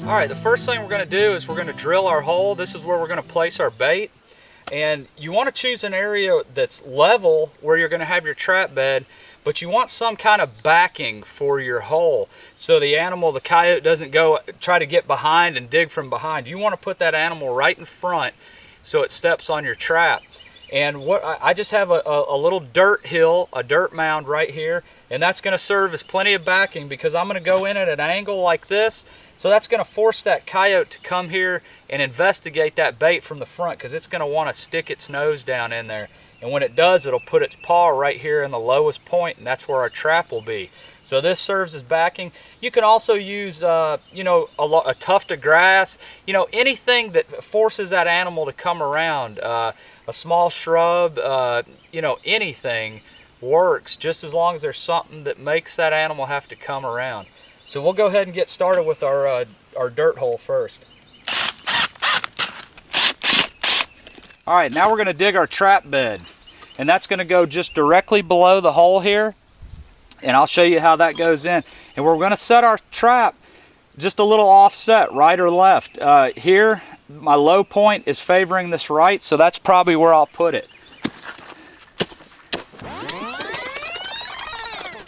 All right, the first thing we're going to do is we're going to drill our hole. This is where we're going to place our bait. And you want to choose an area that's level where you're going to have your trap bed, but you want some kind of backing for your hole so the animal, the coyote, doesn't go try to get behind and dig from behind. You want to put that animal right in front so it steps on your trap. And what I just have a little dirt hill, a dirt mound right here, and that's going to serve as plenty of backing because I'm going to go in at an angle like this. So that's going to force that coyote to come here and investigate that bait from the front because it's going to want to stick its nose down in there. And when it does, it'll put its paw right here in the lowest point, and that's where our trap will be. So this serves as backing. You can also use, you know, a tuft of grass, you know, anything that forces that animal to come around. A small shrub, you know, anything works just as long as there's something that makes that animal have to come around. So we'll go ahead and get started with our dirt hole first. All right, now we're going to dig our trap bed, and that's going to go just directly below the hole here, and I'll show you how that goes in. And we're going to set our trap just a little offset, right or left. Here, my low point is favoring this right, so that's probably where I'll put it.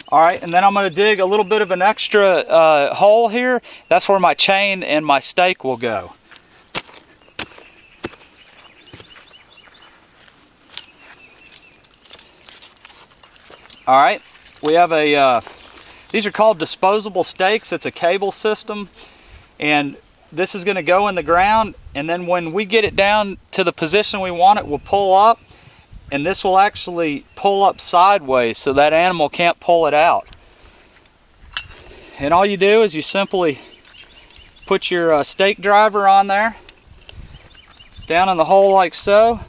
All right, and then I'm going to dig a little bit of an extra hole here. That's where my chain and my stake will go. All right, we have these are called disposable stakes. It's a cable system, and this is going to go in the ground, and then when we get it down to the position we want it, we'll pull up, and this will actually pull up sideways so that animal can't pull it out. And all you do is you simply put your stake driver on there, down in the hole like so.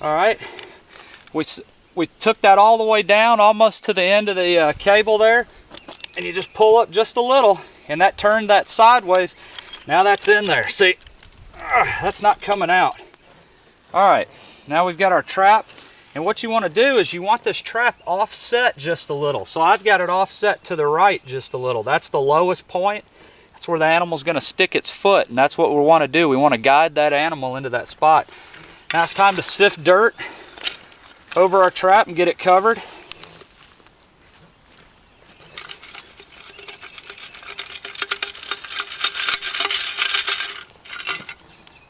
All right, we took that all the way down almost to the end of the cable there, and you just pull up just a little, and that turned that sideways. Now that's in there. See, that's not coming out. All right, now we've got our trap, and what you want to do is you want this trap offset just a little. So I've got it offset to the right just a little. That's the lowest point. That's where the animal's going to stick its foot, and that's what we want to do. We want to guide that animal into that spot. Now it's time to sift dirt over our trap and get it covered.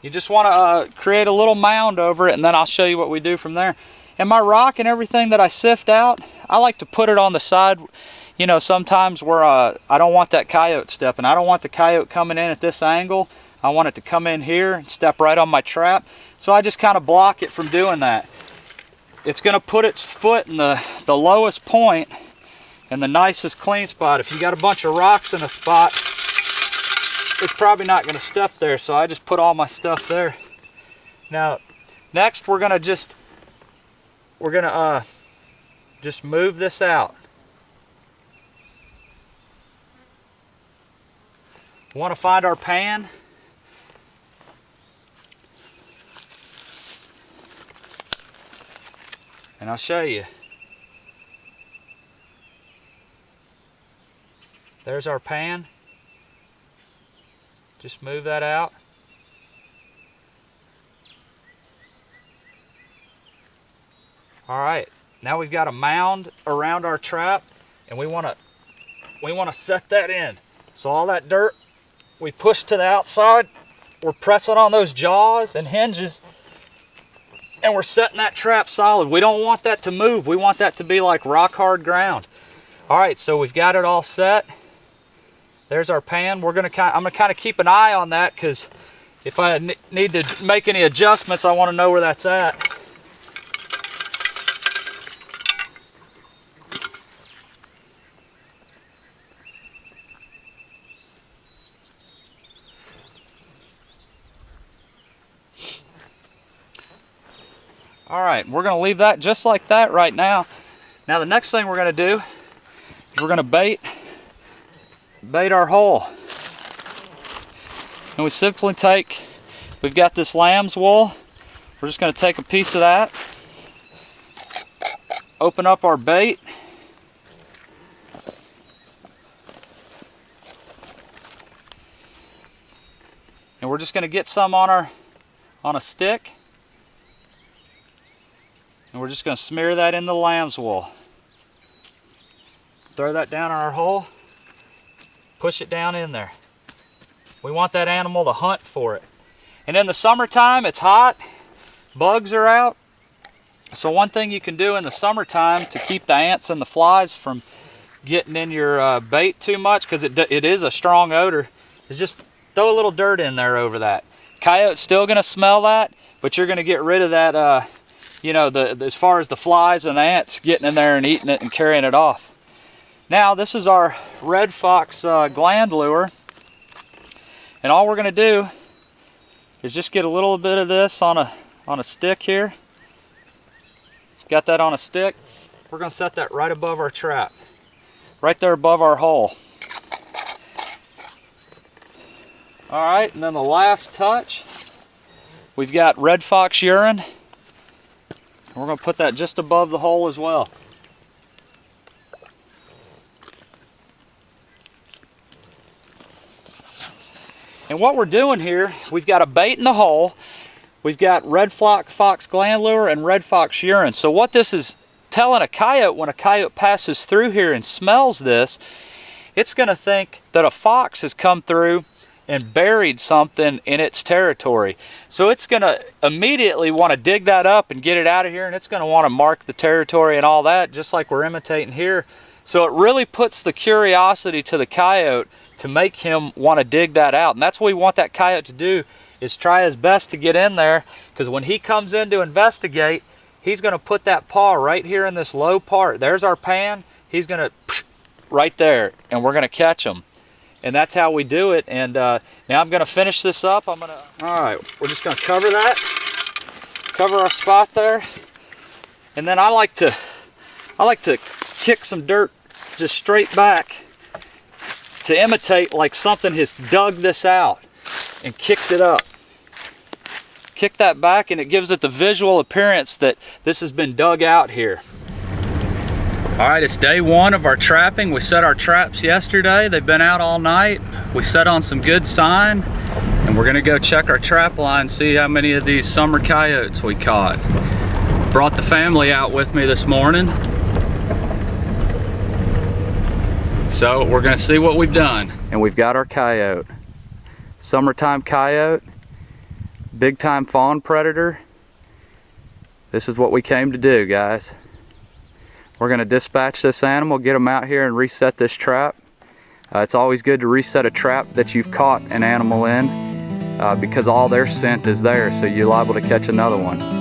You just want to create a little mound over it, and then I'll show you what we do from there. And my rock and everything that I sift out, I like to put it on the side, you know, sometimes where I don't want that coyote stepping. I don't want the coyote coming in at this angle. I want it to come in here and step right on my trap. So I just kind of block it from doing that. It's going to put its foot in the lowest point and the nicest clean spot. If you got a bunch of rocks in a spot, it's probably not going to step there. So I just put all my stuff there. Now, next we're going to just move this out. We want to find our pan. And I'll show you. There's our pan. Just move that out. All right, now we've got a mound around our trap, and we want to set that in. So all that dirt we push to the outside, we're pressing on those jaws and hinges, and we're setting that trap solid. We don't want that to move. We want that to be like rock hard ground. All right, so we've got it all set. There's our pan. I'm gonna kind of keep an eye on that because if I need to make any adjustments, I want to know where that's at. All right, we're going to leave that just like that right now. Now the next thing we're going to do is we're going to bait our hole. And we simply we've got this lamb's wool. We're just going to take a piece of that, open up our bait. And we're just going to get some on a stick. And we're just going to smear that in the lamb's wool. Throw that down in our hole. Push it down in there. We want that animal to hunt for it. And in the summertime, it's hot. Bugs are out. So one thing you can do in the summertime to keep the ants and the flies from getting in your bait too much, because it is a strong odor, is just throw a little dirt in there over that. Coyote's still going to smell that, but you're going to get rid of that, you know, as far as the flies and the ants getting in there and eating it and carrying it off. Now this is our red Fox Gland Lure, and all we're going to do is just get a little bit of this on a stick here. Got that on a stick. We're going to set that right above our trap, right there above our hole. All right, and then the last touch, we've got red Fox Urine. We're going to put that just above the hole as well. And what we're doing here, we've got a bait in the hole. We've got red Fox Gland Lure and red Fox Urine. So what this is telling a coyote, when a coyote passes through here and smells this, it's going to think that a fox has come through and buried something in its territory. So it's going to immediately want to dig that up and get it out of here, and it's going to want to mark the territory and all that, just like we're imitating here. So it really puts the curiosity to the coyote to make him want to dig that out. And that's what we want that coyote to do, is try his best to get in there, because when he comes in to investigate, he's going to put that paw right here in this low part. There's our pan. He's going to right there, and we're going to catch him. And that's how we do it. And now I'm going to finish this up. All right, we're just going to cover that, cover our spot there, and then I like to kick some dirt just straight back to imitate like something has dug this out and kicked it up. Kick that back, and it gives it the visual appearance that this has been dug out here. All right, it's day one of our trapping. We set our traps yesterday. They've been out all night. We set on some good sign, and we're gonna go check our trap line, see how many of these summer coyotes we caught. Brought the family out with me this morning. So we're gonna see what we've done. And we've got our coyote. Summertime coyote, big time fawn predator. This is what we came to do, guys. We're going to dispatch this animal, get them out here and reset this trap. It's always good to reset a trap that you've caught an animal in, because all their scent is there, so you're liable to catch another one.